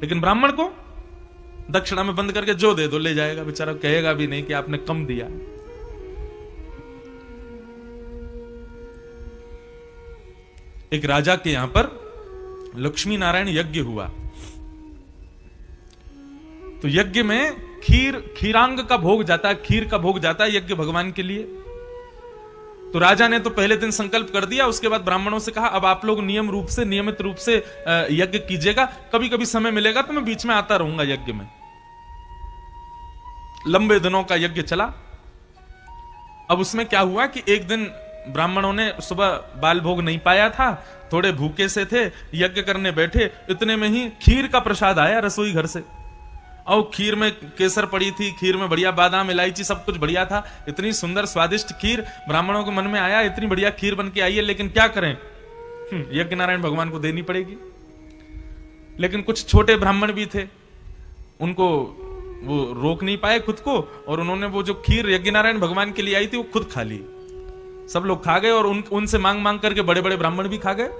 लेकिन ब्राह्मण को दक्षिणा में बंद करके जो दे दो ले जाएगा, बेचारा कहेगा भी नहीं कि आपने कम दिया। एक राजा के यहां पर लक्ष्मी नारायण यज्ञ हुआ, तो यज्ञ में खीरांग का भोग जाता है, खीर का भोग जाता है यज्ञ भगवान के लिए। तो राजा ने तो पहले दिन संकल्प कर दिया, उसके बाद ब्राह्मणों से कहा अब आप लोग नियमित रूप से यज्ञ कीजिएगा, कभी कभी समय मिलेगा तो मैं बीच में आता रहूंगा यज्ञ में। लंबे दिनों का यज्ञ चला। अब उसमें क्या हुआ कि एक दिन ब्राह्मणों ने सुबह बाल भोग नहीं पाया था, थोड़े भूखे से थे, यज्ञ करने बैठे, इतने में ही खीर का प्रसाद आया रसोई घर से। और खीर में केसर पड़ी थी, खीर में बढ़िया बादाम इलायची सब कुछ बढ़िया था, इतनी सुंदर स्वादिष्ट खीर। ब्राह्मणों के मन में आया इतनी बढ़िया खीर बन के आई है, लेकिन क्या करें, यज्ञ नारायण भगवान को देनी पड़ेगी। लेकिन कुछ छोटे ब्राह्मण भी थे, उनको वो रोक नहीं पाए खुद को, और उन्होंने वो जो खीर यज्ञ नारायण भगवान के लिए आई थी वो खुद खा ली। सब लोग खा गए और उनसे मांग मांग करके बड़े बड़े ब्राह्मण भी खा गए।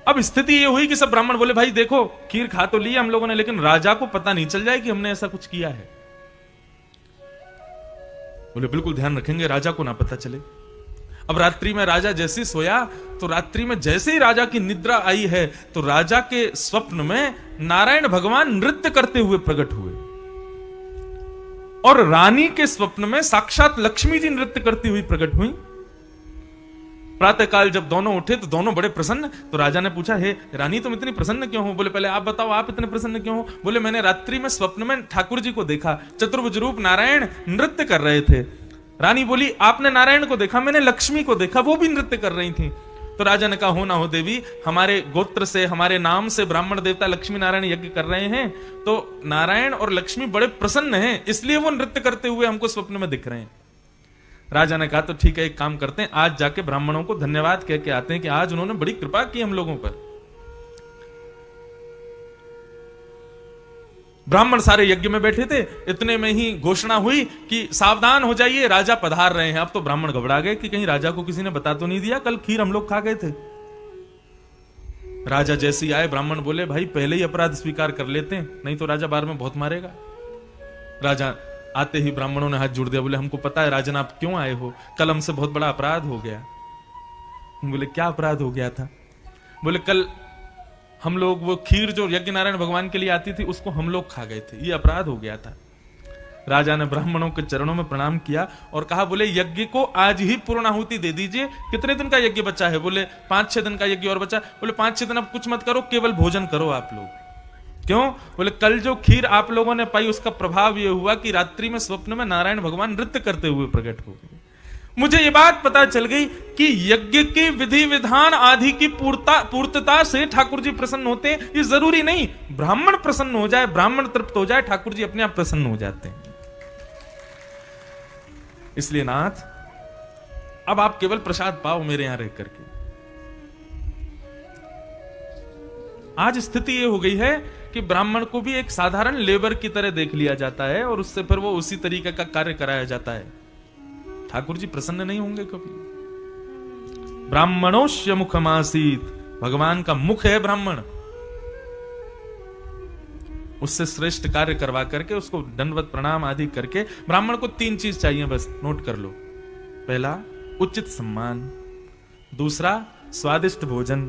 अब स्थिति ये हुई कि सब ब्राह्मण बोले भाई देखो खीर खा तो लिया हम लोगों ने, लेकिन राजा को पता नहीं चल जाए कि हमने ऐसा कुछ किया है। बोले बिल्कुल ध्यान रखेंगे, राजा को ना पता चले। अब रात्रि में राजा जैसे सोया, तो रात्रि में जैसे ही राजा की निद्रा आई है, तो राजा के स्वप्न में नारायण भगवान नृत्य करते हुए प्रकट हुए, और रानी के स्वप्न में साक्षात लक्ष्मी जी नृत्य करती हुई प्रकट हुई। प्रातःकाल जब दोनों उठे तो दोनों बड़े प्रसन्न। तो राजा ने पूछा, हे रानी तुम इतनी प्रसन्न क्यों हो? बोले पहले आप बताओ आप इतने प्रसन्न क्यों हो? बोले मैंने रात्रि में स्वप्न में ठाकुर जी को देखा, चतुर्भुज रूप नारायण नृत्य कर रहे थे। रानी बोली आपने नारायण को देखा, मैंने लक्ष्मी को देखा, वो भी नृत्य कर रही थी। तो राजा ने कहा हो ना हो देवी, हमारे गोत्र से हमारे नाम से ब्राह्मण देवता लक्ष्मी नारायण यज्ञ कर रहे हैं, तो नारायण और लक्ष्मी बड़े प्रसन्न हैं, इसलिए वो नृत्य करते हुए हमको स्वप्न में दिख रहे हैं। राजा ने कहा तो ठीक है, एक काम करते हैं, आज जाके ब्राह्मणों को धन्यवाद कह के आते हैं कि आज उन्होंने बड़ी कृपा की हम लोगों पर। ब्राह्मण सारे यज्ञ में बैठे थे, इतने में ही घोषणा हुई कि सावधान हो जाइए, राजा पधार रहे हैं। अब तो ब्राह्मण घबरा गए कि कहीं राजा को किसी ने बता तो नहीं दिया, कल खीर हम लोग खा गए थे। राजा जैसे ही आए, ब्राह्मण बोले भाई पहले ही अपराध स्वीकार कर लेते हैं, नहीं तो राजा बार में बहुत मारेगा। राजा आते ही ब्राह्मणों ने हाथ जोड़ दिया, बोले हमको पता है राजन आप क्यों आए हो, कल हमसे बहुत बड़ा अपराध हो गया। बोले क्या अपराध हो गया था? बोले कल हम लोग वो खीर जो यज्ञ नारायण भगवान के लिए आती थी उसको हम लोग खा गए थे, ये अपराध हो गया था। राजा ने ब्राह्मणों के चरणों में प्रणाम किया और कहा बोले यज्ञ को आज ही पूर्णाहुति दे दीजिए। कितने दिन का यज्ञ बचा है? बोले 5-6 दिन का यज्ञ और बचा। बोले 5-6 दिन अब कुछ मत करो, केवल भोजन करो आप लोग। क्यों? बोले कल जो खीर आप लोगों ने पाई उसका प्रभाव यह हुआ कि रात्रि में स्वप्न में नारायण भगवान नृत्य करते हुए प्रकट हो गए। मुझे ये बात पता चल गई कि यज्ञ के विधि विधान आदि की पूर्तता से ठाकुर जी प्रसन्न होते हैं। ये जरूरी नहीं ब्राह्मण प्रसन्न हो जाए, ब्राह्मण तृप्त हो जाए, ठाकुर जी अपने आप प्रसन्न हो जाते हैं। इसलिए नाथ अब आप केवल प्रसाद पाओ मेरे यहां रह करके। आज स्थिति ये हो गई है कि ब्राह्मण को भी एक साधारण लेबर की तरह देख लिया जाता है और उससे फिर वो उसी तरीके का कार्य कराया जाता है। ठाकुर जी प्रसन्न नहीं होंगे कभी। ब्राह्मणोश्य मुखमासीत, भगवान का मुख है ब्राह्मण। उससे श्रेष्ठ कार्य करवा करके उसको दंडवत प्रणाम आदि करके, ब्राह्मण को 3 चीज चाहिए बस, नोट कर लो। पहला उचित सम्मान, दूसरा स्वादिष्ट भोजन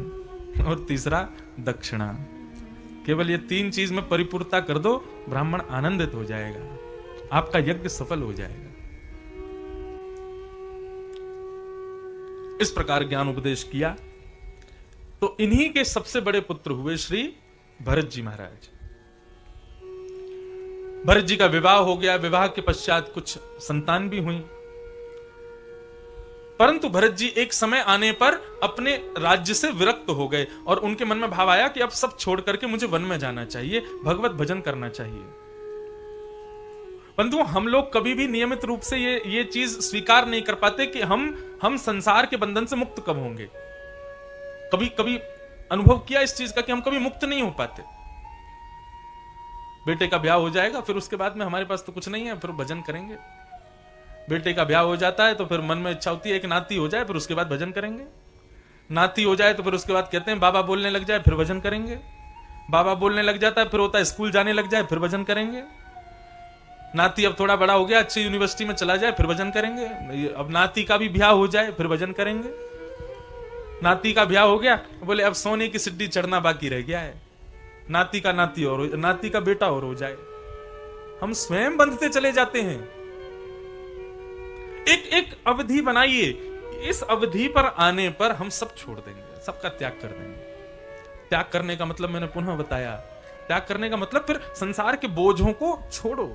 और तीसरा दक्षिणा। केवल ये 3 चीज में परिपूर्णता कर दो, ब्राह्मण आनंदित हो जाएगा, आपका यज्ञ सफल हो जाएगा। इस प्रकार ज्ञान उपदेश किया तो इन्हीं के सबसे बड़े पुत्र हुए श्री भरत जी महाराज। भरत जी का विवाह हो गया, विवाह के पश्चात कुछ संतान भी हुई, परंतु भरत जी एक समय आने पर अपने राज्य से विरक्त हो गए और उनके मन में भाव आया कि अब सब छोड़ करके मुझे वन में जाना चाहिए, भगवत भजन करना चाहिए। परंतु हम लोग कभी भी नियमित रूप से ये चीज स्वीकार नहीं कर पाते कि हम संसार के बंधन से मुक्त कब होंगे। कभी कभी अनुभव किया इस चीज का कि हम कभी मुक्त नहीं हो पाते। बेटे का ब्याह हो जाएगा, फिर उसके बाद में हमारे पास तो कुछ नहीं है, फिर भजन करेंगे। बेटे का ब्याह हो जाता है तो फिर मन में इच्छा होती है एक नाती हो जाए, फिर उसके बाद भजन करेंगे। नाती हो जाए तो फिर उसके बाद कहते हैं बाबा बोलने लग जाए, फिर भजन करेंगे। बाबा बोलने लग जाता है, फिर होता है स्कूल जाने लग जाए, फिर भजन करेंगे। नाती अब थोड़ा बड़ा हो गया, अच्छी यूनिवर्सिटी में चला जाए, फिर भजन करेंगे। अब नाती का भी ब्याह हो जाए, फिर भजन करेंगे। नाती का ब्याह हो गया, बोले अब सोने की सिड्डी चढ़ना बाकी रह गया है। नाती का नाती और नाती का बेटा और हो जाए। हम स्वयं बंधते चले जाते हैं। एक एक अवधि बनाइए, इस अवधि पर आने पर हम सब छोड़ देंगे, सबका त्याग कर देंगे। त्याग करने का मतलब मैंने पुनः बताया, त्याग करने का मतलब फिर संसार के बोझों को छोड़ो,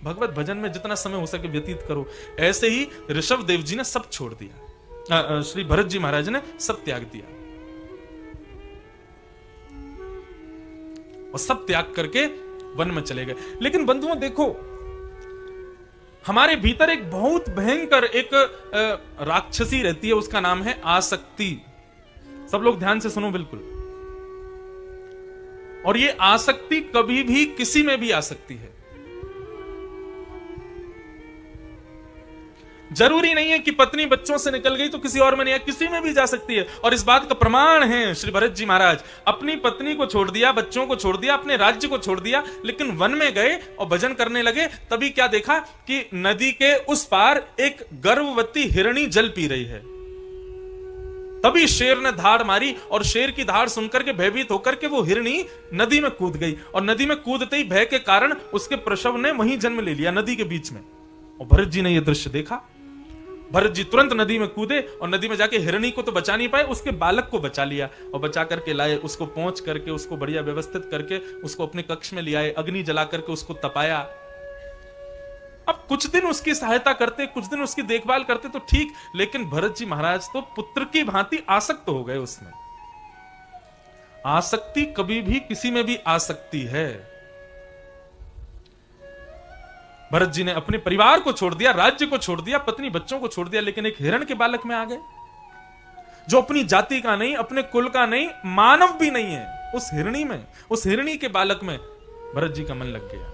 भगवत भजन में जितना समय हो सके व्यतीत करो। ऐसे ही ऋषभ देव जी ने सब छोड़ दिया, श्री भरत जी महाराज ने सब त्याग दिया, और सब त्याग करके वन में चले गए। लेकिन बंधुओं देखो, हमारे भीतर एक बहुत भयंकर एक राक्षसी रहती है, उसका नाम है आसक्ति। सब लोग ध्यान से सुनो बिल्कुल। और ये आसक्ति कभी भी किसी में भी आ सकती है। जरूरी नहीं है कि पत्नी बच्चों से निकल गई तो किसी और में नहीं है, किसी में भी जा सकती है। और इस बात का प्रमाण है श्री भरत जी महाराज, अपनी पत्नी को छोड़ दिया, बच्चों को छोड़ दिया, अपने राज्य को छोड़ दिया, लेकिन वन में गए और भजन करने लगे। तभी क्या देखा कि नदी के उस पार एक गर्भवती हिरणी जल पी रही है। तभी शेर ने धाड़ मारी, और शेर की धाड़ सुनकर के भयभीत होकर के वो हिरणी नदी में कूद गई, और नदी में कूदते ही भय के कारण उसके प्रसव ने वहीं जन्म ले लिया, नदी के बीच में। और भरत जी ने यह दृश्य देखा। भरत जी तुरंत नदी में कूदे और नदी में जाके हिरणी को तो बचा नहीं पाए, उसके बालक को बचा लिया और बचा करके लाए, उसको पहुंच करके उसको बढ़िया व्यवस्थित करके उसको अपने कक्ष में ले आए, अग्नि जला करके उसको तपाया। अब कुछ दिन उसकी सहायता करते, कुछ दिन उसकी देखभाल करते तो ठीक, लेकिन भरत जी महाराज तो पुत्र की भांति आसक्त हो गए उसमें। आसक्ति कभी भी किसी में भी आ सकती है। भरत जी ने अपने परिवार को छोड़ दिया, राज्य को छोड़ दिया, पत्नी बच्चों को छोड़ दिया, लेकिन एक हिरण के बालक में आ गए, जो अपनी जाति का नहीं, अपने कुल का नहीं, मानव भी नहीं है। उस हिरणी में, उस हिरणी के बालक में भरत जी का मन लग गया।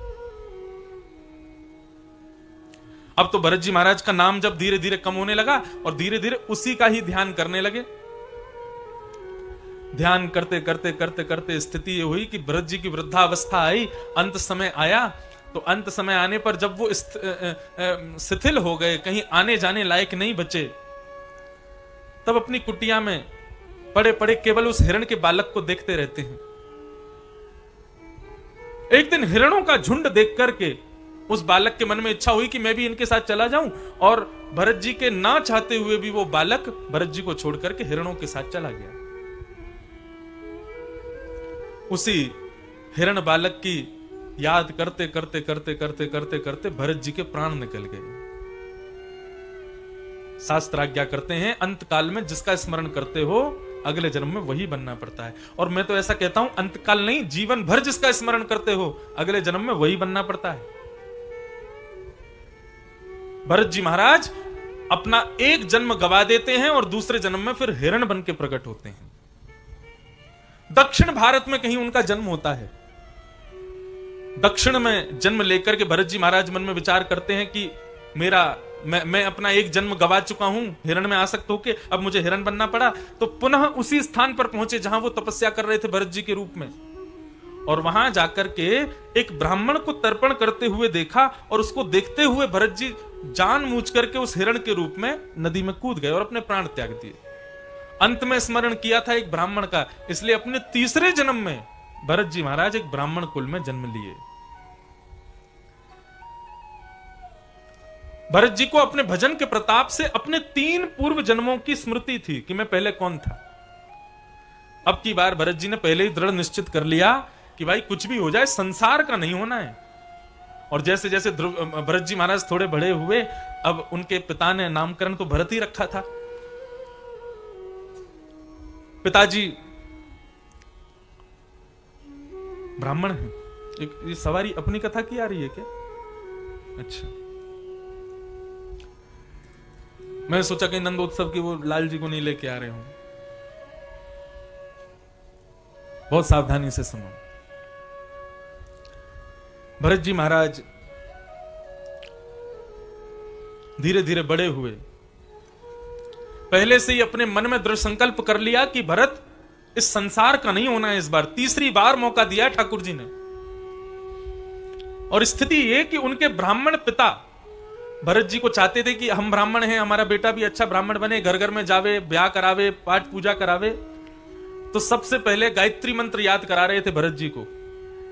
अब तो भरत जी महाराज का नाम जब धीरे धीरे कम होने लगा और धीरे धीरे उसी का ही ध्यान करने लगे। ध्यान करते करते करते करते स्थिति ये हुई कि भरत जी की वृद्धावस्था आई, अंत समय आया। तो अंत समय आने पर जब वो शिथिल हो गए, कहीं आने जाने लायक नहीं बचे, तब अपनी कुटिया में पड़े पड़े केवल उस हिरण के बालक को देखते रहते हैं। एक दिन हिरणों का झुंड देख करके उस बालक के मन में इच्छा हुई कि मैं भी इनके साथ चला जाऊं, और भरत जी के ना चाहते हुए भी वो बालक भरत जी को छोड़ करके हिरणों के साथ चला गया। उसी हिरण बालक की याद करते करते करते करते करते करते भरत जी के प्राण निकल गए। शास्त्र आज्ञा करते हैं, अंत काल में जिसका स्मरण करते हो अगले जन्म में वही बनना पड़ता है। और मैं तो ऐसा कहता हूं, अंतकाल नहीं, जीवन भर जिसका स्मरण करते हो अगले जन्म में वही बनना पड़ता है। भरत जी महाराज अपना एक जन्म गवा देते हैं और दूसरे जन्म में फिर हिरण बन के प्रकट होते हैं। दक्षिण भारत में कहीं उनका जन्म होता है। दक्षिण में जन्म लेकर के भरत जी महाराज मन में विचार करते हैं कि मैं अपना एक जन्म गवा चुका हूं, हिरण में आसक्त होके, अब मुझे हिरण बनना पड़ा। तो पुनः उसी स्थान पर पहुंचे जहां वो तपस्या कर रहे थे भरत जी के रूप में, और वहां जाकर के एक ब्राह्मण को तर्पण करते हुए देखा, और उसको देखते हुए भरत जी जानबूझ करके उस हिरण के रूप में नदी में कूद गए और अपने प्राण त्याग दिए। अंत में स्मरण किया था एक ब्राह्मण का, इसलिए अपने तीसरे जन्म में भरत जी महाराज एक ब्राह्मण कुल में जन्म लिए। भरत जी को अपने भजन के प्रताप से अपने 3 पूर्व जन्मों की स्मृति थी कि मैं पहले कौन था। अब की बार भरत जी ने पहले ही दृढ़ निश्चित कर लिया कि भाई कुछ भी हो जाए, संसार का नहीं होना है। और जैसे जैसे भरत जी महाराज थोड़े बड़े हुए, अब उनके पिता ने नामकरण तो भरत ही रखा था। पिताजी ब्राह्मण है। ये सवारी अपनी कथा की आ रही है क्या? अच्छा, मैंने सोचा कि नंदोत्सव की वो लाल जी को नहीं लेके आ रहे हूं। बहुत सावधानी से सुनो। भरत जी महाराज धीरे धीरे बड़े हुए। पहले से ही अपने मन में दृढ़ संकल्प कर लिया कि भरत इस संसार का नहीं होना है। इस बार तीसरी बार मौका दिया है ठाकुर जी ने। और स्थिति ये कि उनके ब्राह्मण पिता भरत जी को चाहते थे कि हम ब्राह्मण हैं, हमारा बेटा भी अच्छा ब्राह्मण बने, घर घर में जावे, ब्याह करावे, पाठ पूजा करावे। तो सबसे पहले गायत्री मंत्र याद करा रहे थे भरत जी को।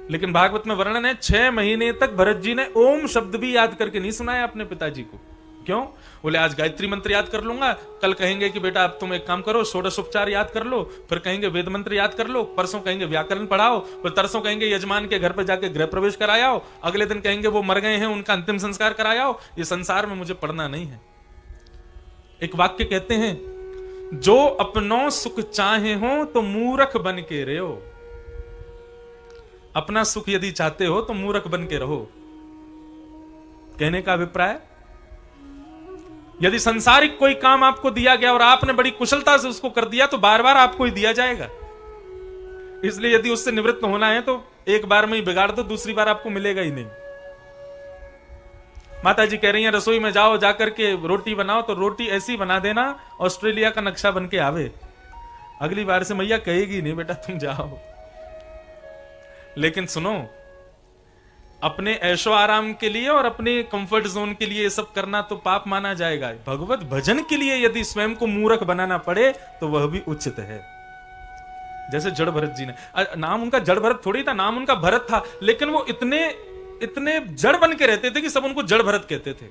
लेकिन भागवत में वर्णन है 6 महीने तक भरत जी ने ओम शब्द भी याद करके नहीं सुनाया अपने पिताजी को। क्यों? बोले आज गायत्री मंत्र याद कर लूंगा, कल कहेंगे कि बेटा अब तुम एक काम करो, षोडशोपचार याद कर लो, फिर कहेंगे वेद मंत्र याद कर लो, परसों कहेंगे व्याकरण पढ़ाओ, फिर तरसों कहेंगे यजमान के घर पर जाके गृह प्रवेश करायाओ, अगले दिन कहेंगे वो मर गए हैं उनका अंतिम संस्कार करायाओ। ये संसार में मुझे पढ़ना नहीं है। एक वाक्य कहते हैं, जो अपनों सुख चाहे हो तो मूर्ख बन के रहो। अपना सुख यदि चाहते हो तो मूर्ख बन के रहो। कहने का अभिप्राय, यदि संसारिक कोई काम आपको दिया गया और आपने बड़ी कुशलता से उसको कर दिया तो बार बार आपको ही दिया जाएगा। इसलिए यदि उससे निवृत्त होना है तो एक बार में ही बिगाड़ दो, दूसरी बार आपको मिलेगा ही नहीं। माता जी कह रही हैं रसोई में जाओ, जाकर के रोटी बनाओ तो रोटी ऐसी बना देना ऑस्ट्रेलिया का नक्शा बन के आवे। अगली बार से मैया कहेगी नहीं बेटा तुम जाओ। लेकिन सुनो, अपने ऐशो आराम के लिए और अपने कंफर्ट जोन के लिए ये सब करना तो पाप माना जाएगा। भगवत भजन के लिए यदि स्वयं को मूर्ख बनाना पड़े तो वह भी उचित है। जैसे जड़ भरत जी ने, नाम उनका जड़ भरत थोड़ी था, नाम उनका भरत था, लेकिन वो इतने इतने जड़ बन के रहते थे कि सब उनको जड़ भरत कहते थे।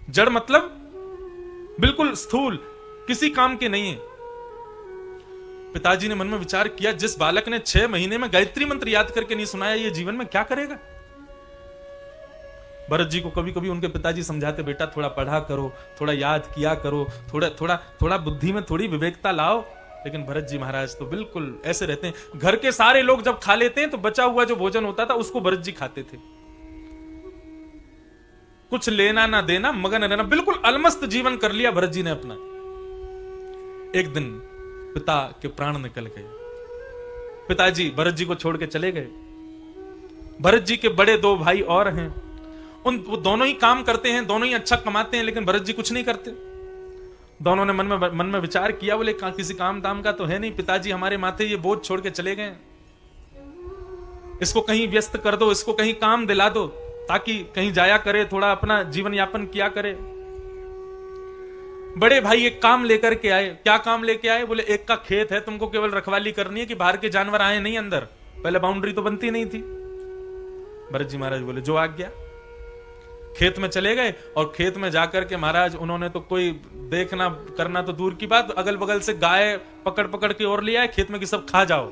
जड़ मतलब बिल्कुल स्थूल, किसी काम के नहीं है। पिताजी ने मन में विचार किया, जिस बालक ने 6 महीने में गायत्री मंत्र याद करके नहीं सुनाया, ये जीवन में क्या करेगा। भरत जी को कभी कभी उनके पिताजी समझाते, बेटा थोड़ा पढ़ा करो, थोड़ा याद किया करो, थोड़ा थोड़ा थोड़ा बुद्धि में थोड़ी विवेकता लाओ। लेकिन भरत जी महाराज तो बिल्कुल ऐसे रहते हैं। घर के सारे लोग जब खा लेते हैं तो बचा हुआ जो भोजन होता था उसको भरत जी खाते थे। कुछ लेना ना देना, मगन रहना, बिल्कुल अलमस्त जीवन कर लिया भरत जी ने अपना। एक दिन पिता के प्राण निकल गए। पिताजी भरत जी को छोड़ के चले गए। भरत जी के बड़े 2 भाई और हैं, वो दोनों ही काम करते हैं, दोनों ही अच्छा कमाते हैं, लेकिन भरत जी कुछ नहीं करते। दोनों ने मन में विचार किया, बोले किसी काम दाम का तो है नहीं, पिताजी हमारे माथे ये बोझ छोड़ के चले गए, इसको कहीं व्यस्त कर दो, इसको कहीं काम दिला दो ताकि कहीं जाया करे, थोड़ा अपना जीवन यापन किया करे। बड़े भाई एक काम लेकर के आए। क्या काम लेके आए? बोले एक का खेत है, तुमको केवल रखवाली करनी है कि बाहर के जानवर आए नहीं अंदर। पहले बाउंड्री तो बनती नहीं थी। भरत जी महाराज बोले जो आज्ञा। खेत में चले गए और खेत में जाकर के महाराज उन्होंने तो कोई देखना करना तो दूर की बात, अगल बगल से गाय पकड़ पकड़ के और लिया है खेत में कि सब खा जाओ।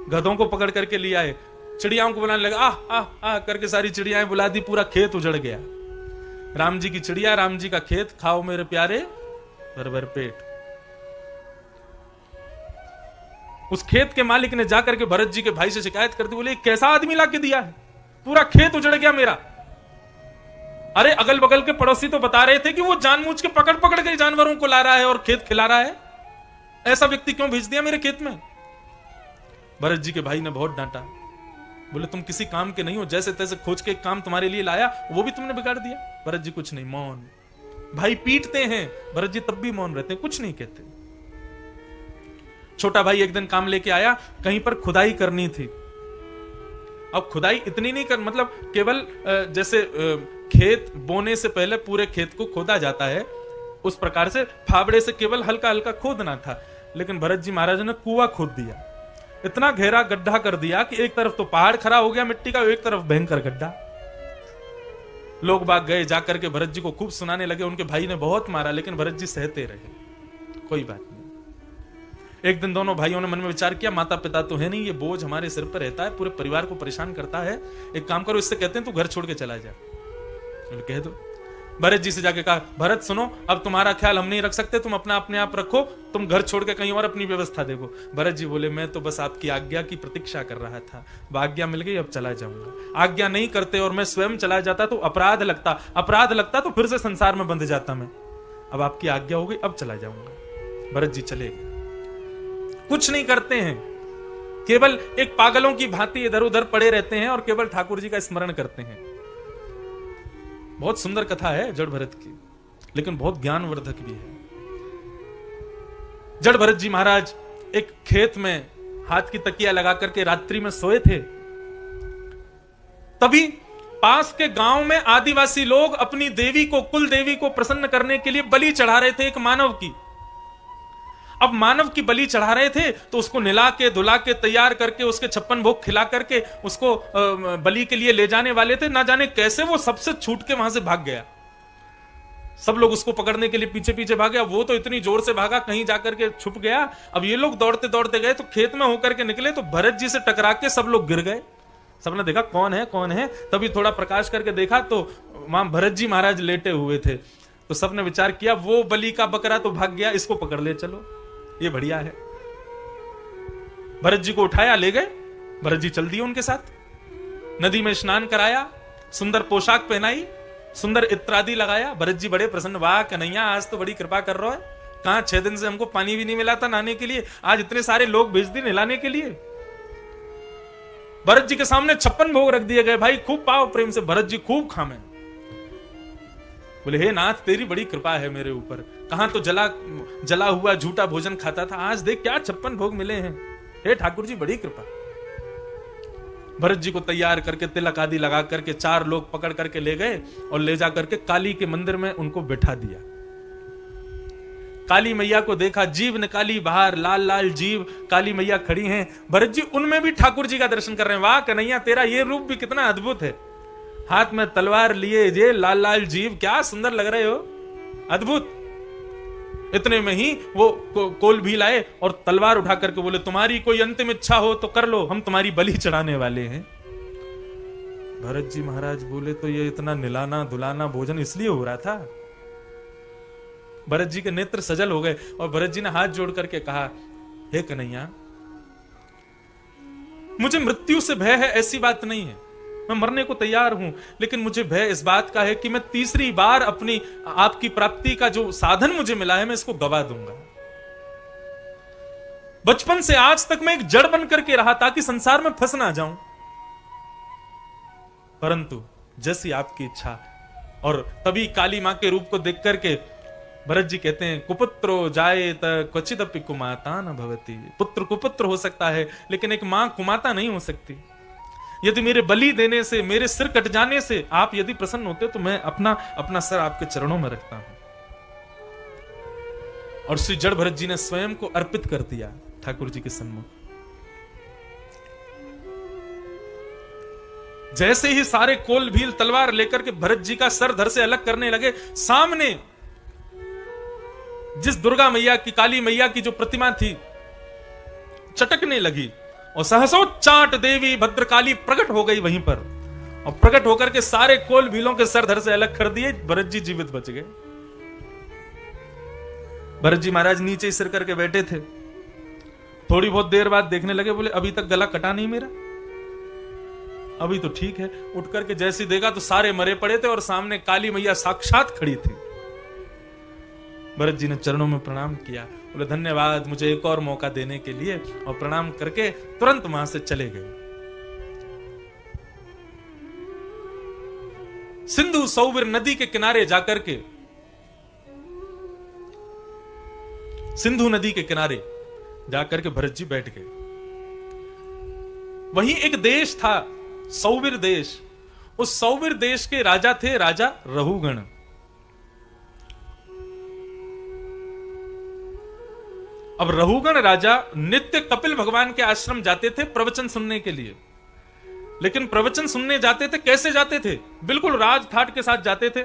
गधों को पकड़ करके लिया है, चिड़ियाओं को बुलाने लगा, आ करके सारी चिड़ियाएं बुला दी, पूरा खेत उजड़ गया। राम जी की चिड़िया, राम जी का खेत, खाओ मेरे प्यारे भर भर पेट। उस खेत के मालिक ने जाकर के भरत जी के भाई से शिकायत कर दी, बोले कैसा आदमी ला के दिया है, पूरा खेत उजड़ गया मेरा। अरे अगल बगल के पड़ोसी तो बता रहे थे कि वो जानबूझ के पकड़ पकड़ के जानवरों को ला रहा है और खेत खिला रहा है, ऐसा व्यक्ति क्यों भेज दिया मेरे खेत में। भरत जी के भाई ने बहुत डांटा, बोले तुम किसी काम के नहीं हो, जैसे तैसे खोज के एक काम तुम्हारे लिए लाया वो भी तुमने बिगाड़ दिया। भरत जी कुछ नहीं, मौन। भाई पीटते हैं, भरत जी तब भी मौन रहते हैं, कुछ नहीं कहते। छोटा भाई एक दिन काम लेके आया, कहीं पर खुदाई करनी थी। अब खुदाई इतनी नहीं कर, मतलब केवल जैसे खेत बोने से पहले पूरे खेत को खोदा जाता है, उस प्रकार से फावड़े से केवल हल्का हल्का खोदना था। लेकिन भरत जी महाराज ने कुआं खोद दिया, इतना गहरा गड्ढा कर दिया कि एक तरफ तो पहाड़ खड़ा हो गया मिट्टी का, एक तरफ भयंकर गड्ढा। लोग बाग गए, जाकर के भरत जी को खूब सुनाने लगे, उनके भाई ने बहुत मारा, लेकिन भरत जी सहते रहे, कोई बात नहीं। एक दिन दोनों भाइयों ने मन में विचार किया, माता पिता तो है नहीं, ये बोझ हमारे सिर पर रहता है, पूरे परिवार को परेशान करता है, एक काम करो, इससे कहते हैं तू घर छोड़ के चला जा। कह दो। भरत जी से जाके कहा, भरत सुनो, अब तुम्हारा ख्याल हम नहीं रख सकते, तुम अपना अपने आप रखो, तुम घर छोड़ के कहीं और अपनी व्यवस्था देखो। भरत जी बोले मैं तो बस आपकी आज्ञा की प्रतीक्षा कर रहा था, आज्ञा मिल गई, अब चला जाऊंगा। आज्ञा नहीं करते और मैं स्वयं चला जाता तो अपराध लगता तो फिर से संसार में बंध जाता मैं। अब आपकी आज्ञा हो गई, अब चला जाऊंगा। भरत जी चले गए, कुछ नहीं करते हैं, केवल एक पागलों की भांति इधर उधर पड़े रहते हैं और केवल ठाकुर जी का स्मरण करते हैं। बहुत सुंदर कथा है जड़ भरत की, लेकिन बहुत ज्ञानवर्धक भी है। जड़ भरत जी महाराज एक खेत में हाथ की तकिया लगा करके रात्रि में सोए थे। तभी पास के गांव में आदिवासी लोग अपनी देवी को, कुल देवी को प्रसन्न करने के लिए बलि चढ़ा रहे थे, एक मानव की। अब मानव की बलि चढ़ा रहे थे तो उसको निला के धुला के तैयार करके उसके 56 भोग खिला करके उसको बलि के लिए ले जाने वाले थे। ना जाने कैसे वो सबसे छूट के वहां से भाग गया। सब लोग उसको पकड़ने के लिए पीछे पीछे भागे। वो तो इतनी जोर से भागा, कहीं जाकर के छुप गया। अब ये लोग दौड़ते दौड़ते गए तो खेत में होकर के निकले तो भरत जी से टकरा के सब लोग गिर गए। सबने देखा कौन है कौन है। तभी थोड़ा प्रकाश करके देखा तो वहां भरत जी महाराज लेटे हुए थे। तो सबने विचार किया वो बलि का बकरा तो भाग गया, इसको पकड़ ले चलो, ये बढ़िया है। भरत जी को उठाया, ले गए। भरत जी चल दिए उनके साथ। नदी में स्नान कराया, सुंदर पोशाक पहनाई, सुंदर इत्र आदि लगाया। भरत जी बड़े प्रसन्न, वाह कन्हैया आज तो बड़ी कृपा कर रहा है। कहां 6 दिन से हमको पानी भी नहीं मिला था नहाने के लिए, आज इतने सारे लोग भेज दिए नहलाने के लिए। भरत जी के सामने 56 भोग रख दिए गए। भाई खूब पाओ प्रेम से, भरत जी खूब खामे। बोले हे नाथ तेरी बड़ी कृपा है मेरे ऊपर। कहां तो जला हुआ झूठा भोजन खाता था, आज देख क्या 56 भोग मिले हैं। हे ठाकुर जी बड़ी कृपा। भरत जी को तैयार करके तिलक आदि लगा करके 4 लोग पकड़ करके ले गए और ले जा करके काली के मंदिर में उनको बिठा दिया। काली मैया को देखा, जीव निकाली बाहर, लाल लाल जीव, काली मैया खड़ी हैं। भरत जी उनमें भी ठाकुर जी का दर्शन कर रहे हैं। वाह कन्हैया तेरा ये रूप भी कितना अद्भुत है। हाथ में तलवार लिए, ये लाल लाल जीव, क्या सुंदर लग रहे हो, अद्भुत। इतने में ही वो कोल भी लाए और तलवार उठा करके बोले तुम्हारी कोई अंतिम इच्छा हो तो कर लो, हम तुम्हारी बलि चढ़ाने वाले हैं। भरत जी महाराज बोले तो ये इतना निलाना धुलाना भोजन इसलिए हो रहा था। भरत जी के नेत्र सजल हो गए और भरत जी ने हाथ जोड़ करके कहा, हे कन्हैया मुझे मृत्यु से भय है ऐसी बात नहीं है, मैं मरने को तैयार हूं, लेकिन मुझे भय इस बात का है कि मैं तीसरी बार अपनी आपकी प्राप्ति का जो साधन मुझे मिला है मैं इसको गवा दूंगा। बचपन से आज तक मैं एक जड़ बन करके रहा ताकि संसार में फंस ना जाऊं, परंतु जैसी आपकी इच्छा। और तभी काली मां के रूप को देख करके भरत जी कहते हैं कुपुत्रो जायेत क्वचिदपि कुमाता न भवति। पुत्र कुपुत्र हो सकता है लेकिन एक मां कुमाता नहीं हो सकती। यदि मेरे बलि देने से, मेरे सिर कट जाने से आप यदि प्रसन्न होते तो मैं अपना सर आपके चरणों में रखता हूं। और श्री जड़ भरत जी ने स्वयं को अर्पित कर दिया ठाकुर जी के सन्मुख। जैसे ही सारे कोल भील तलवार लेकर के भरत जी का सर धर से अलग करने लगे, सामने जिस दुर्गा मैया की, काली मैया की जो प्रतिमा थी चटकने लगी और सहसोच्चाट देवी भद्रकाली प्रकट हो गई वहीं पर। और प्रकट होकर के सारे कोल भीलों के सर धर से अलग कर दिए। भरत जी जीवित बच गए। भरत जी महाराज नीचे ही सिर करके बैठे थे। थोड़ी बहुत देर बाद देखने लगे, बोले अभी तक गला कटा नहीं मेरा, अभी तो ठीक है। उठ करके जैसे देखा तो सारे मरे पड़े थे और सामने काली मैया साक्षात खड़ी थी। भरत जी ने चरणों में प्रणाम किया, बोले धन्यवाद मुझे एक और मौका देने के लिए, और प्रणाम करके तुरंत वहां से चले गए। सिंधु सौवीर नदी के किनारे जाकर के, सिंधु नदी के किनारे जाकर के भरत जी बैठ गए। वहीं एक देश था सौवीर देश। उस सौवीर देश के राजा थे राजा रहुगण। अब रहुगण राजा नित्य कपिल भगवान के आश्रम जाते थे प्रवचन सुनने के लिए। लेकिन प्रवचन सुनने जाते थे, कैसे जाते थे? बिल्कुल राज ठाट के साथ जाते थे।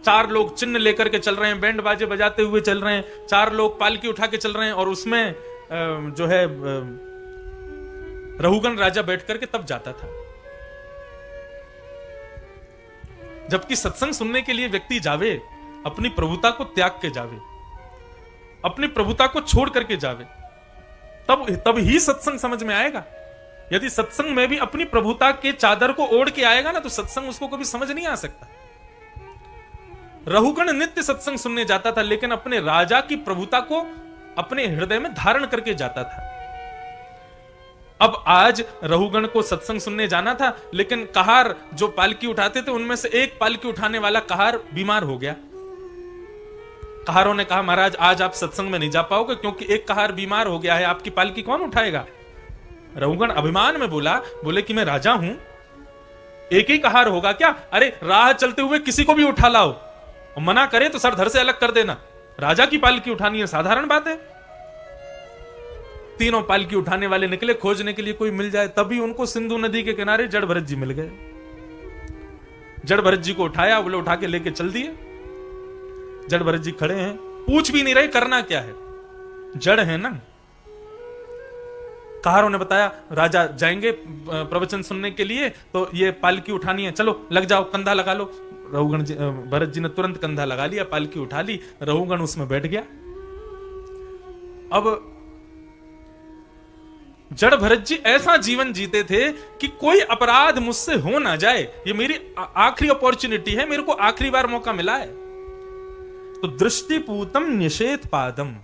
4 लोग चिन्ह लेकर के चल रहे हैं, बैंड बाजे बजाते हुए चल रहे हैं, 4 लोग पालकी उठा के चल रहे हैं, और उसमें जो है रहुगण राजा बैठ करके तब जाता था। जबकि सत्संग सुनने के लिए व्यक्ति जावे, अपनी प्रभुता को त्याग के जावे, अपनी प्रभुता को छोड़ करके जावे, तब ही सत्संग समझ में आएगा। यदि सत्संग में भी अपनी प्रभुता के चादर को ओढ़ के आएगा ना, तो सत्संग उसको कभी समझ नहीं आ सकता। रहुगण नित्य सत्संग सुनने जाता था, लेकिन अपने राजा की प्रभुता को अपने हृदय में धारण करके जाता था। अब आज रहुगण को सत्संग सुनने जाना था, लेकिन कहार जो पालकी उठाते थे उनमें से एक पालकी उठाने वाला कहार बीमार हो गया। कहारों ने कहा महाराज आज आप सत्संग में नहीं जा पाओगे क्योंकि एक कहार बीमार हो गया है, आपकी पालकी कौन उठाएगा। रहुगण अभिमान में बोले कि मैं राजा हूं, एक ही कहार होगा क्या? अरे राह चलते हुए किसी को भी उठा लाओ, और मना करे तो सर धर से अलग कर देना। राजा की पालकी उठानी है साधारण बात है। तीनों पालकी उठाने वाले निकले खोजने के लिए कोई मिल जाए, तभी उनको सिंधु नदी के किनारे जड़ भरत जी मिल गए। जड़ भरत जी को उठाया, बोले उठा के लेके चल दिए। जड़ भरत जी खड़े हैं, पूछ भी नहीं रहे करना क्या है, जड़ है ना। कहारों ने बताया राजा जाएंगे प्रवचन सुनने के लिए, तो ये पालकी उठानी है, चलो लग जाओ, कंधा लगा लो। रहुगण जी, भरत जी ने तुरंत कंधा लगा लिया, पालकी उठा ली, रहुगण उसमें बैठ गया। अब जड़ भरत जी ऐसा जीवन जीते थे कि कोई अपराध मुझसे हो ना जाए, ये मेरी आखिरी अपॉर्चुनिटी है, मेरे को आखिरी बार मौका मिला है। तो दृष्टिपूतम निषेध पादम,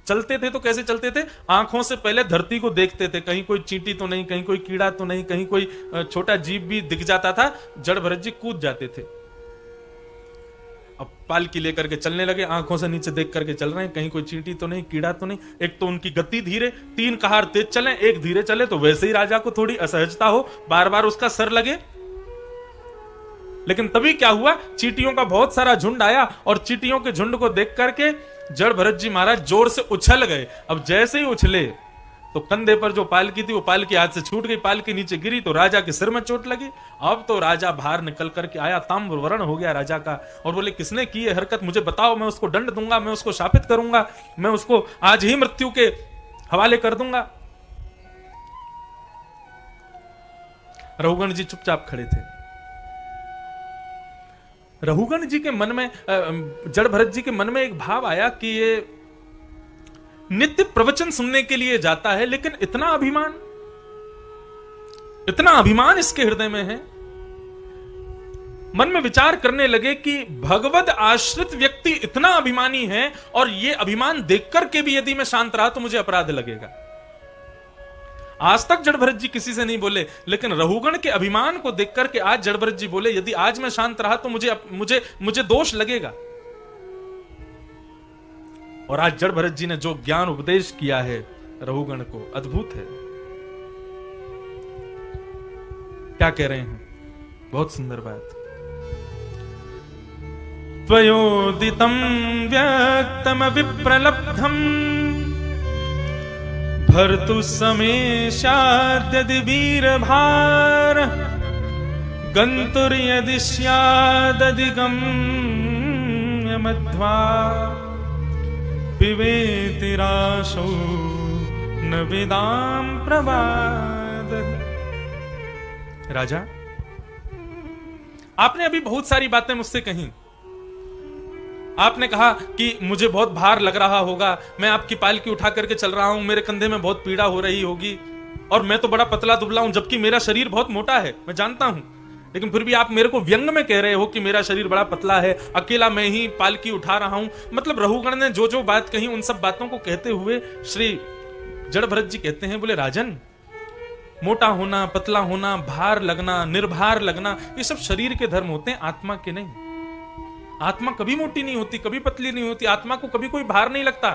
चलते थे तो कैसे चलते थे? आंखों से पहले धरती को देखते थे, कहीं कोई चींटी तो नहीं, कहीं कोई कीड़ा तो नहीं, कहीं कोई छोटा जीव भी दिख जाता था, जड़ भरत जी कूद जाते थे। अब पालकी लेकर के चलने लगे, आंखों से नीचे देख करके चल रहे हैं, कहीं कोई चींटी तो नहीं, कीड़ा तो नहीं। एक तो उनकी गति धीरे, तीन कहार तेज चले, एक धीरे चले, तो वैसे ही राजा को थोड़ी असहजता हो, बार बार उसका सर लगे। लेकिन तभी क्या हुआ, चींटियों का बहुत सारा झुंड आया, और चींटियों के झुंड को देख करके जड़ भरत जी महाराज जोर से उछल गए। अब जैसे ही उछले तो कंधे पर जो पालकी थी वो पालकी हाथ से छूट गई, पालकी नीचे गिरी तो राजा के सिर में चोट लगी। अब तो राजा बाहर निकल करके आया, ताम्र वर्ण हो गया राजा का, और बोले किसने की है हरकत, मुझे बताओ, मैं उसको दंड दूंगा, मैं उसको शापित करूंगा, मैं उसको आज ही मृत्यु के हवाले कर दूंगा। रहुगण जी चुपचाप खड़े थे। रहुगण जी के मन में, जड़ भरत जी के मन में एक भाव आया कि ये नित्य प्रवचन सुनने के लिए जाता है, लेकिन इतना अभिमान इसके हृदय में है। मन में विचार करने लगे कि भगवद आश्रित व्यक्ति इतना अभिमानी है, और ये अभिमान देख करके भी यदि मैं शांत रहा तो मुझे अपराध लगेगा। आज तक जड़ भरत जी किसी से नहीं बोले, लेकिन रहुगण के अभिमान को देख करके आज जड़ भरत जी बोले यदि आज मैं शांत रहा तो मुझे दोष लगेगा। और आज जड़ भरत जी ने जो ज्ञान उपदेश किया है रहुगण को, अद्भुत है। क्या कह रहे हैं, बहुत सुंदर बात। त्वयोदितं व्यक्तम विप्रलब्धम भर्तु समेशाद्यदि वीरभार गन्तुर्यदि स्यादधिगम्यमध्वा पिबेति राशो न वेदाम प्रवाद। राजा, आपने अभी बहुत सारी बातें मुझसे कही। आपने कहा कि मुझे बहुत भार लग रहा होगा, मैं आपकी पालकी उठा करके चल रहा हूं, मेरे कंधे में बहुत पीड़ा हो रही होगी, और मैं तो बड़ा पतला दुबला हूं, जबकि मेरा शरीर बहुत मोटा है, मैं जानता हूं। लेकिन फिर भी आप मेरे को व्यंग में कह रहे हो कि मेरा शरीर बड़ा पतला है, अकेला मैं ही पालकी उठा रहा हूं। मतलब रहुगण ने जो जो बात कही उन सब बातों को कहते हुए श्री जड़ भरत जी कहते हैं, बोले राजन, मोटा होना, पतला होना, भार लगना, निर्भार लगना, ये सब शरीर के धर्म होते हैं, आत्मा के नहीं। आत्मा कभी मोटी नहीं होती, कभी पतली नहीं होती, आत्मा को कभी कोई भार नहीं लगता।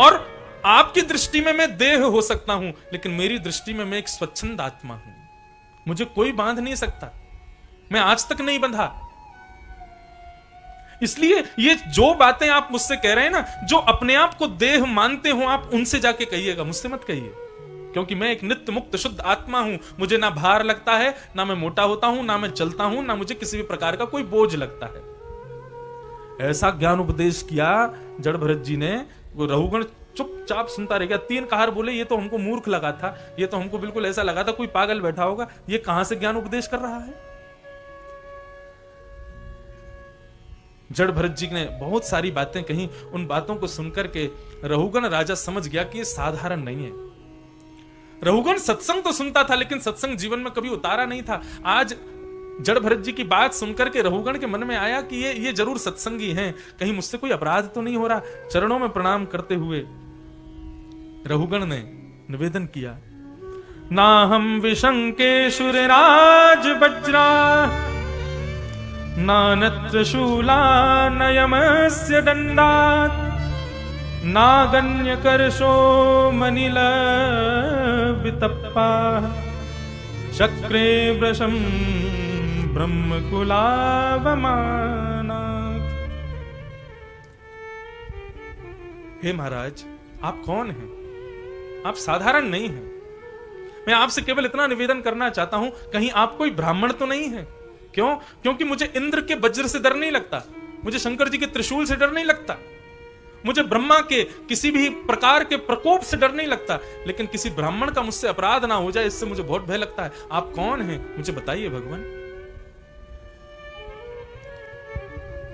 और आपकी दृष्टि में मैं देह हो सकता हूं, लेकिन मेरी दृष्टि में मैं एक स्वच्छंद आत्मा हूं, मुझे कोई बांध नहीं सकता, मैं आज तक नहीं बंधा। इसलिए ये जो बातें आप मुझसे कह रहे हैं ना, जो अपने आप को देह मानते हो, आप उनसे जाके कहिएगा, मुझसे मत कहिए, क्योंकि मैं एक नित्य मुक्त शुद्ध आत्मा हूं। मुझे ना भार लगता है, ना मैं मोटा होता हूं, ना मैं चलता हूं, ना मुझे किसी भी प्रकार का कोई बोझ लगता है। ऐसा ज्ञान उपदेश किया जड़ भरत जी ने, वो रहुगण चुपचाप सुनता रह गया। तीन कहार बोले ये तो हमको मूर्ख लगा था, ये तो हमको बिल्कुल ऐसा लगा था कोई पागल बैठा होगा, ये कहां से ज्ञान उपदेश कर रहा है। जड़ भरत जी ने बहुत सारी बातें कही, उन बातों को सुनकर के रहुगण राजा समझ गया कि ये साधारण नहीं है। रहुगण सत्संग तो सुनता था, लेकिन सत्संग जीवन में कभी उतारा नहीं था। आज जड़ भरत जी की बात सुनकर के रहुगण के मन में आया कि ये जरूर सत्संगी हैं, कहीं मुझसे कोई अपराध तो नहीं हो रहा। चरणों में प्रणाम करते हुए रहुगण ने निवेदन किया, ना हम विशंके शुरराज वज्रा नानत्र शूलानयमस्य दण्डात् नागण्यकर्षो मनिलवितप्पाः चक्रे वृषं ब्रह्मकुलावमानात्। हे महाराज, आप कौन हैं? आप साधारण नहीं हैं। मैं आपसे केवल इतना निवेदन करना चाहता हूं, कहीं आप कोई ब्राह्मण तो नहीं है? क्यों? क्योंकि मुझे इंद्र के वज्र से डर नहीं लगता, मुझे शंकर जी के त्रिशूल से डर नहीं लगता, मुझे ब्रह्मा के किसी भी प्रकार के प्रकोप से डर नहीं लगता, लेकिन किसी ब्राह्मण का मुझसे अपराध ना हो जाए, इससे मुझे बहुत भय लगता है। आप कौन हैं? मुझे बताइए भगवान।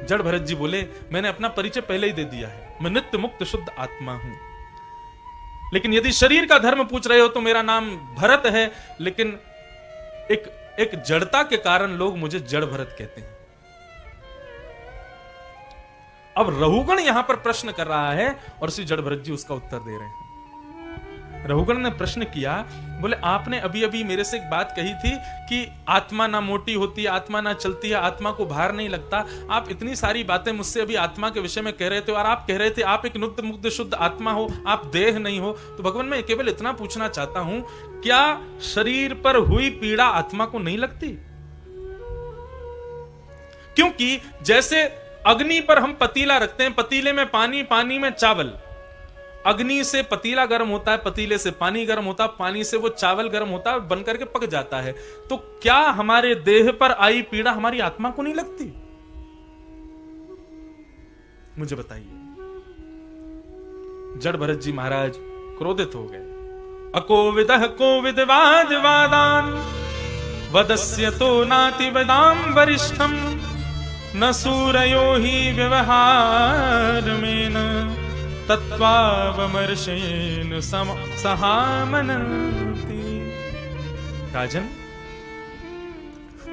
जड़ भरत जी बोले, मैंने अपना परिचय पहले ही दे दिया है, मैं नित्य मुक्त शुद्ध आत्मा हूं। लेकिन यदि शरीर का धर्म पूछ रहे हो तो मेरा नाम भरत है, लेकिन एक जड़ता के कारण लोग मुझे जड़ भरत कहते हैं। अब रहुगण यहां पर प्रश्न कर रहा है और श्री जड़ भरत जी उसका उत्तर दे रहे हैं। रहुगण ने प्रश्न किया, बोले आपने अभी अभी मेरे से एक बात कही थी कि आत्मा ना मोटी होती है, आत्मा ना चलती है, आत्मा को भार नहीं लगता। आप इतनी सारी बातें मुझसे अभी आत्मा के विषय में कह रहे थे और आप कह रहे थे आप एक नित्य मुक्त शुद्ध आत्मा हो, आप देह नहीं हो। तो भगवान मैं केवल इतना पूछना चाहता हूं, क्या शरीर पर हुई पीड़ा आत्मा को नहीं लगती? क्योंकि जैसे अग्नि पर हम पतीला रखते हैं, पतीले में पानी, पानी में चावल, अग्नि से पतीला गर्म होता है, पतीले से पानी गर्म होता है, पानी से वो चावल गर्म होता है, बन करके पक जाता है। तो क्या हमारे देह पर आई पीड़ा हमारी आत्मा को नहीं लगती? मुझे बताइए। जड़ भरत जी महाराज क्रोधित हो गए। अकोविदः कोविदवाद वादान वदस्य तो नाति वदाम वरिष्ठम न सूरयो ही व्यवहार में न तत्वावमर्शेन सहामनति। राजन,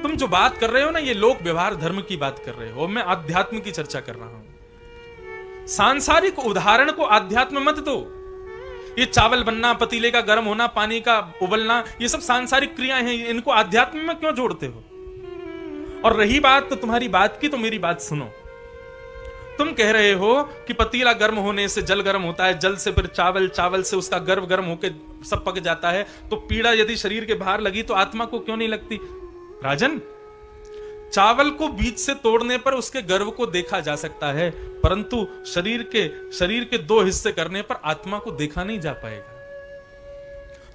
तुम जो बात कर रहे हो ना, ये लोक व्यवहार धर्म की बात कर रहे हो, मैं अध्यात्म की चर्चा कर रहा हूं। सांसारिक उदाहरण को अध्यात्म मत दो। ये चावल बनना, पतीले का गर्म होना, पानी का उबलना, ये सब सांसारिक क्रियाएं हैं, इनको अध्यात्म में क्यों जोड़ते हो? और रही बात तो तुम्हारी बात की, तो मेरी बात सुनो। तुम कह रहे हो कि पतीला गर्म होने से जल गर्म होता है, जल से फिर चावल, चावल से उसका गर्भ गर्म होकर सब पक जाता है, तो पीड़ा यदि शरीर के बाहर लगी तो आत्मा को क्यों नहीं लगती? राजन, चावल को बीज से तोड़ने पर उसके गर्भ को देखा जा सकता है, परंतु शरीर के दो हिस्से करने पर आत्मा को देखा नहीं जा पाएगा।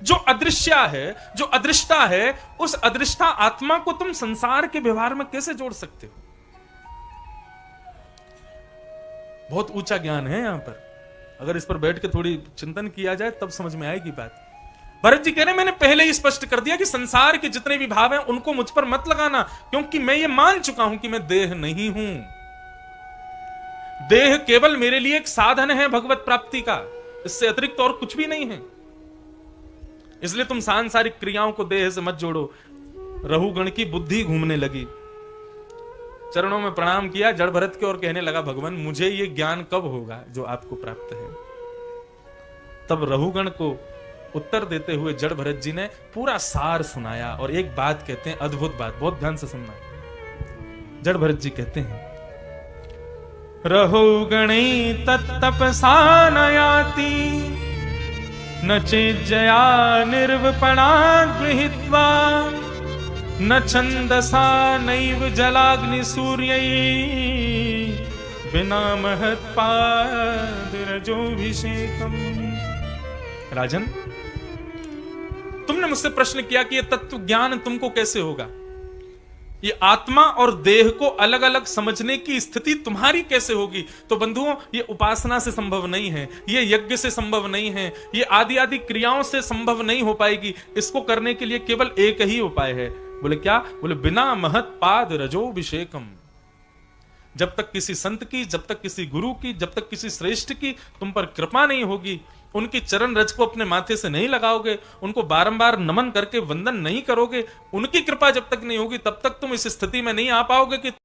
जो अदृश्य है, जो अदृष्टा है, उस अदृष्टा आत्मा को तुम संसार के व्यवहार में कैसे जोड़ सकते हो? बहुत ऊंचा ज्ञान है यहां पर, अगर इस पर बैठ के थोड़ी चिंतन किया जाए तब समझ में आएगी बात। भरत जी कह रहे, मैंने पहले ही स्पष्ट कर दिया कि संसार के जितने भी भाव हैं उनको मुझ पर मत लगाना, क्योंकि मैं ये मान चुका हूं कि मैं देह नहीं हूं। देह केवल मेरे लिए एक साधन है भगवत प्राप्ति का, इससे अतिरिक्त और कुछ भी नहीं है। इसलिए तुम सांसारिक क्रियाओं को देह से मत जोड़ो। रहुगण की बुद्धि घूमने लगी, चरणों में प्रणाम किया जड़ भरत के और कहने लगा, भगवान मुझे ये ज्ञान कब होगा जो आपको प्राप्त है? तब रहुगण को उत्तर देते हुए जड़ भरत जी ने पूरा सार सुनाया और एक बात कहते हैं, अद्भुत बात, बहुत ध्यान से सुनना। जड़ भरत जी कहते हैं, रहुगणे तत्तपसा न याति न चेज्जया निर्वपणा गृहीत्वा न छंदसा नैव जलाग्नि सूर्यै बिना महत्पादरजोभिषेकम्। राजन, तुमने मुझसे प्रश्न किया कि यह तत्व ज्ञान तुमको कैसे होगा, ये आत्मा और देह को अलग अलग समझने की स्थिति तुम्हारी कैसे होगी? तो बंधुओं, ये उपासना से संभव नहीं है, ये यज्ञ से संभव नहीं है, ये आदि आदि क्रियाओं से संभव नहीं हो पाएगी। इसको करने के लिए केवल एक ही उपाय है। बोले क्या? बोले बिना महत्पाद रजोभिषेकम। जब तक किसी संत की, जब तक किसी गुरु की, जब तक किसी श्रेष्ठ की तुम पर कृपा नहीं होगी, उनकी चरण रज को अपने माथे से नहीं लगाओगे, उनको बारंबार नमन करके वंदन नहीं करोगे, उनकी कृपा जब तक नहीं होगी तब तक तुम इस स्थिति में नहीं आ पाओगे कि